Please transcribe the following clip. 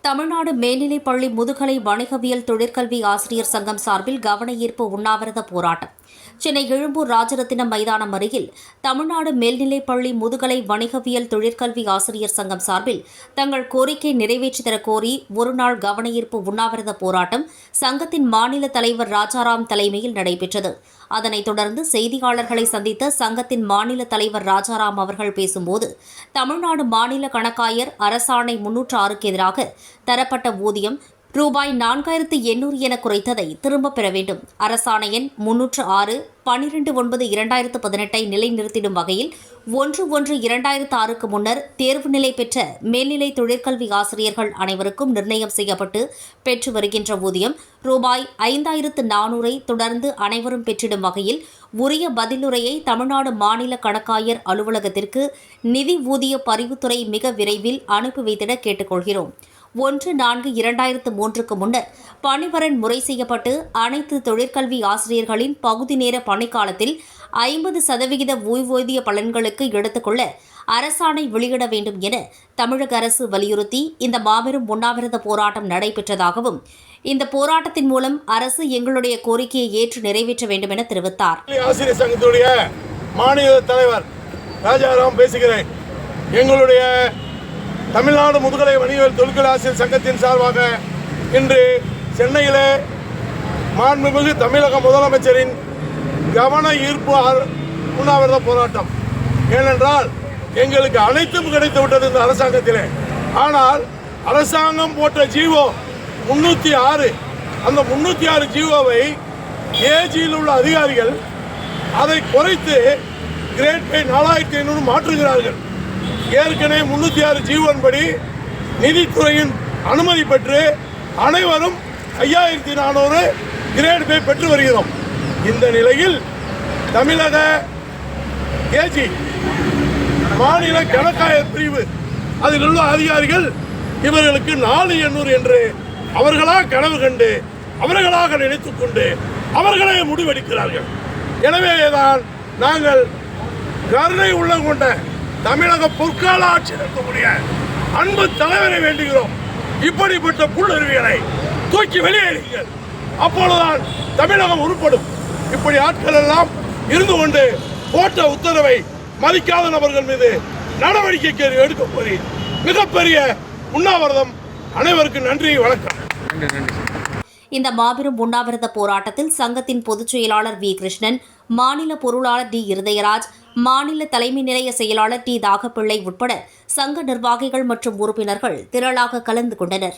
தமிழ்நாடு மேல்நிலைப்பள்ளி முதுகலை வணிகவியல் தொழிற்கல்வி ஆசிரியர் சங்கம் சார்பில் கவன ஈர்ப்பு உண்ணாவிரத போராட்டம். சென்னை எழும்பூர் ராஜரத்தினம் மைதானம் அருகில் தமிழ்நாடு மேல்நிலைப்பள்ளி முதுகலை வணிகவியல் தொழிற்கல்வி ஆசிரியர் சங்கம் சார்பில் தங்கள் கோரிக்கை நிறைவேற்றித் தரக் கோரி ஒருநாள் கவன ஈர்ப்பு உண்ணாவிரத போராட்டம் சங்கத்தின் மாநில தலைவர் ராஜாராம் தலைமையில் நடைபெற்றது. அதனைத் தொடர்ந்து செய்தியாளர்களை சந்தித்த சங்கத்தின் மாநில தலைவர் ராஜாராம் அவர்கள் பேசும்போது, தமிழ்நாடு மாநில கணக்காயர் அரசாணை 306க்கு எதிராக தரப்பட்ட ஊதியம் ரூபாய் 4800 என குறைத்ததை திரும்பப் பெற வேண்டும். அரசாணை எண் 306 12/9/2018 நிலைநிறுத்திடும் வகையில் 1/1/2006க்கு முன்னர் தேர்வு நிலை பெற்ற மேல்நிலை தொழிற்கல்வி ஆசிரியர்கள் அனைவருக்கும் நிர்ணயம் செய்யப்பட்டு பெற்று வருகின்ற ஊதியம் ரூபாய் 5400 தொடர்ந்து அனைவரும் பெற்றிடும் வகையில் உரிய பதிலுரையை தமிழ்நாடு மாநில கணக்காயர் அலுவலகத்திற்கு நிதி ஊதிய பரிவுத்துறை மிக விரைவில் அனுப்பி வைத்திட கேட்டுக்கொள்கிறோம். 1/4/2003க்கு முன்னர் பணிவரன் முறை செய்யப்பட்டு அனைத்து தொழிற்கல்வி ஆசிரியர்களின் பகுதி நேர பணிக்காலத்தில் 50% ஓய்வூதிய பலன்களுக்கு எடுத்துக்கொள்ள அரசாணை வெளியிட வேண்டும் என தமிழக அரசு வலியுறுத்தி இந்த மாபெரும் உண்ணாவிரத போராட்டம் நடைபெற்றதாகவும், இந்த போராட்டத்தின் மூலம் அரசு எங்களுடைய கோரிக்கையை ஏற்று நிறைவேற்ற வேண்டும் என தெரிவித்தார். ஆசிரியர் சங்கத்துடைய மாநில தலைவர் ராஜாராம் பேசுகிறேன். எங்களுடைய தமிழ்நாடு முதுகலை வணிகவியல் தொழிற்கல்வி ஆசிரியர் சங்கத்தின் சார்பாக இன்று சென்னையிலே மாண்புமிகு தமிழக முதலமைச்சரின் கவன ஈர்ப்பு உண்ணாவிரத போராட்டம். ஏனென்றால் எங்களுக்கு அனைத்தும் கிடைத்து விட்டது இந்த அரசாங்கத்திலே. ஆனால் அரசாங்கம் போட்ட ஜீவோ 306, அந்த 306 ஜீவோவை ஏஜியில் உள்ள அதிகாரிகள் அதை குறைத்து கிரேட் பே 4500 மாற்றுகிறார்கள். ஏற்கனவே 306 ஜீவன் படி நிதித்துறையின் அனுமதி பெற்று அனைவரும் 5400 கிரேட் பே பெற்று வருகிறோம். இந்த நிலையில் தமிழக ஏஜி மாநில கணக்காயர் பிரிவு அதில் உள்ள அதிகாரிகள் இவர்களுக்கு 4800 என்று அவர்களாக கனவு கண்டு அவர்களாக நினைத்துக் கொண்டு அவர்களே முடிவெடுக்கிறார்கள். எனவேதான் நாங்கள் கருணை உள்ளம் கொண்ட தமிழக பொற்கால ஆட்சி நடத்தக்கூடிய அன்பு தலைவரை வேண்டுகிறோம். இப்படிப்பட்ட புல்லறிவியலை தூக்கி வெளியேறுங்கள். அப்பொழுதுதான் தமிழகம் உருப்படும். இப்படி ஆட்கள் எல்லாம் இருந்து கொண்டு போட்ட உத்தரவை மதிக்காத நபர்கள் மீது நடவடிக்கை எடுக்க கோரி மிகப்பெரிய உண்ணாவிரதம். அனைவருக்கும் நன்றி, வணக்கம். இந்த மாபெரும் உண்ணாவிரத போராட்டத்தில் சங்கத்தின் பொதுச் செயலாளர் வி. கிருஷ்ணன், மாநில பொருளாளர் டி. இருதயராஜ், மாநில தலைமை நிலைய செயலாளர் டி. தாகப்பிள்ளை உட்பட சங்க நிர்வாகிகள் மற்றும் உறுப்பினர்கள் திரளாக கலந்து கொண்டனர்.